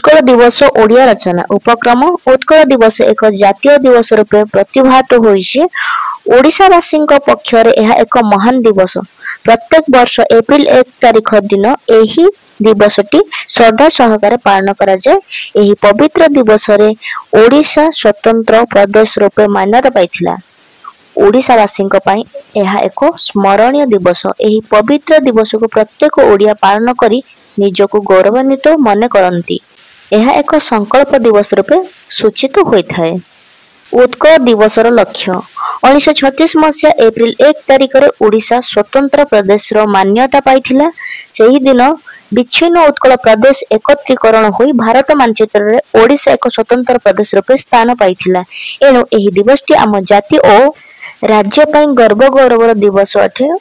उत्कल दिवस ओडिया रचना उपक्रम उत्कल दिवस एक जातीय दिवस रूपे प्रतिभात होइछि। ओडिशावासी पक्षरे यह एक महान दिवस। प्रत्येक वर्ष एप्रिल 1 तारिख दिन एही दिवसटी श्रद्धा सहकारे पालन करा जाए। एही पवित्र दिवस रे ओडिशा स्वतंत्र प्रदेश रूपे मान्यता पाइथिला। ओडिशावासी यह एक स्मरणीय दिवस। एही पवित्र दिवस को प्रत्येक ओडिया पालन करी निजको गौरवान्वित मन करती। यह एक संकल्प दिवस रूपे सूचित होता है। उत्कल दिवसर लक्ष्य 1936 मसीहा एप्रिल 1 तारिख रे ओडिशा स्वतंत्र प्रदेश रो मान्यता पाइथिला। सेही दिन विच्छिन्न उत्कल प्रदेश एकत्रीकरण होई भारत मानचित्र रे ओडिशा एक स्वतंत्र प्रदेश रूपे स्थान पाइथिला। एणु एही दिवसटी आम जाति और राज्य पई गर्व गौरवर दिवस अटे।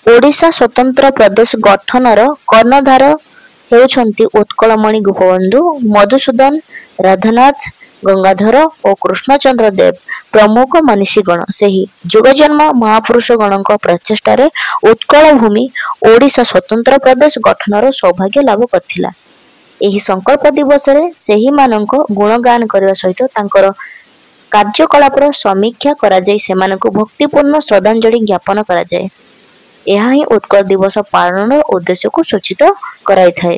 ओडिशा स्वतंत्र प्रदेश गठनर कर्णधार हेउछंती उत्कलमणि गोपबंधु, मधुसूदन, राधानाथ, गंगाधर और कृष्णचंद्र देव प्रमुख मनीषीगण। सेही जुगजन्म महापुरुष गणक प्रचेष्टा रे उत्कल भूमि ओडिशा स्वतंत्र प्रदेश गठनर सौभाग्य लाभ करथिला। एही संकल्प दिवस रे सेही मानक गुणगान करबा सहित तांकर कार्यकलापर समीक्षा करा जाय, सेमानकु भक्तिपूर्ण श्रद्धांजलि ज्ञापन करा जाय। यह ही उत्कल दिवस पालन उद्देश्य को सूचित कराई थाए।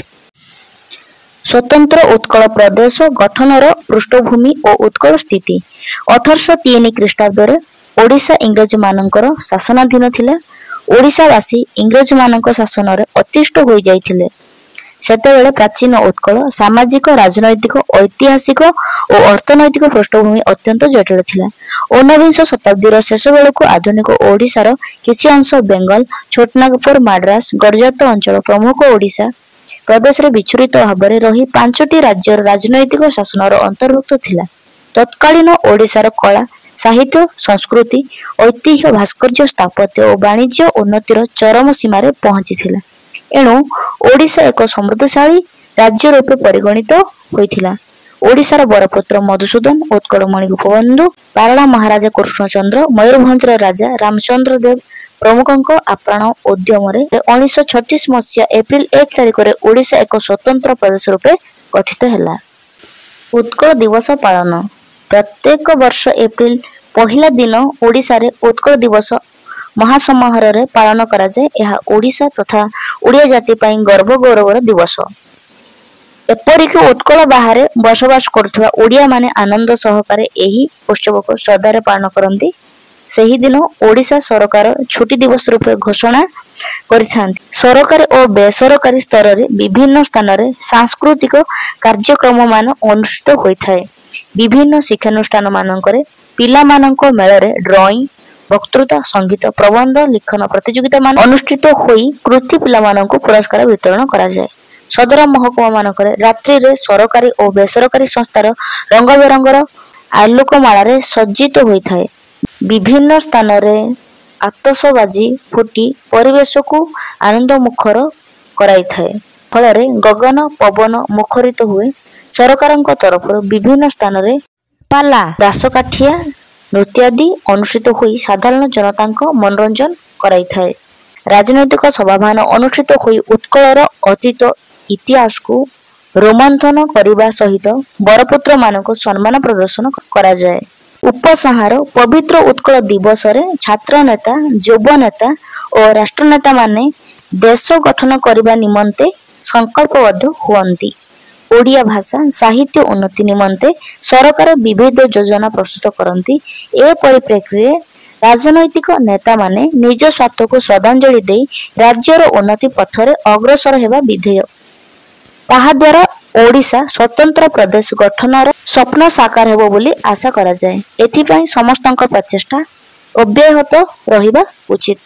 स्वतंत्र उत्कल प्रदेश गठनर पृष्ठभूमि और उत्कल स्थिति 1803 ख्रीष्टाब्द रे ओडिशा इंग्रज मानकर शासनाधीन थिला। ओडिशावासी इंग्रज मानक शासन रे अतिष्ठ होई जाइथिले। सेतेबेले प्राचीन उत्कल सामाजिक, राजनैतिक, ऐतिहासिक और अर्थनैतिक पृष्ठभूमि अत्यंत जटिल थिला। 19 शताब्दी शेष बेलू आधुनिक ओडिशार किसी अंश बेंगल, छोटनागपुर, माड्रास, गड़जात अंचल प्रमुख ओडिशा प्रदेश रे विचुरित भाव में रही 5टी राज्यर राजनैतिक शासन अंतर्भुक्त थिला। तत्कालीन ओडिशार कला, साहित्य, संस्कृति, ऐतिह्य, भास्कर्य, स्थापत्य और वाणिज्य उन्नतिर चरम सीमा रे पहुंची थिला। एणु ओडिशा एक समृद्धशाली राज्य रूपे परिगणित होइथिला। ओडिशार बरपुत्र मधुसूदन, उत्कलमणि गोपबंधु, पारला महाराजा कृष्णचंद्र, मयूरभंजर राजा रामचंद्र देव प्रमुखଙ୍କ आप्राण उद्यम 1936 मसीहा एप्रिल 1 तारिख रे ओडिशा एक स्वतंत्र प्रदेश रूपे गठित हैला। उत्कल दिवस पालन प्रत्येक वर्ष एप्रिल पहला दिन ओडिशा रे उत्कल दिवस महासमारोह रे पालन करा जाए। यह ओडिशा तथा ओडिया जाति पई गर्व गौरवर दिवस। एपरिक उत्कल बाहर बसवास करुवा ओडिया माने आनंद सहकारे एही उत्सव को श्रद्धारे पालन करती। सेही दिन ओडिशा सरकार छुट्टी दिवस रूपे घोषणा करिथांती। सरकारी और बेसरकारी स्तर रे विभिन्न स्थान रे सांस्कृतिक कार्यक्रम मान अनुष्ठित होइथाय। विभिन्न शिक्षानुष्ठान मानकरे पिला मानक मेल रे ड्राइंग, वक्तृता, संगीत, प्रबंध लिखन प्रतियोगिता मान अनुष्ठित होई कृति पिला मानक पुरस्कार वितरण करा जाय। सदर महकुमा मानकरे रात्रि रे सरकारी और बेसरकारी संस्थार रंग बेरंगर आलोकमाला रे सज्जित होइथाय। विभिन्न स्थान रे आतशबाजी फुटी परिवेश को आनंद मुखर कराई थाए। फल गगन पवन मुखरित हुए। सरकारଙ୍କ तरफ विभिन्न स्थान रे पाला, दासकाठिया नृत्य आदि अनुष्ठित होई साधारण जनता मनोरंजन कराई थाए। राजनैतिक सभामान अनुष्ठित होई उत्कलर अतीत इतिहास को रोमांचन करने सहित बरपुत्र मानक सम्मान प्रदर्शन करा जाए। उपसंहार पवित्र उत्कल दिवस रे छात्र नेता, युवा नेता और राष्ट्र नेता माने देश गठन करने निमंते संकल्पबद्ध हुअंती। ओडिया भाषा साहित्य उन्नति निमंते सरकार विविध योजना प्रस्तुत करती। ए परिप्रेक्षी राजनैतिक नेता माने निज स्वार्थ को श्रद्धांजलि दे राज्यर उन्नति पथरे अग्रसर हेबा विधेय। ताहा द्वारा ओडिशा स्वतंत्र प्रदेश गठनर स्वप्न साकार हेबो बोली आशा करा जाए। एथिपई समस्तଙ୍କ प्रचेष्टा अव्याहत रहिबा उचित।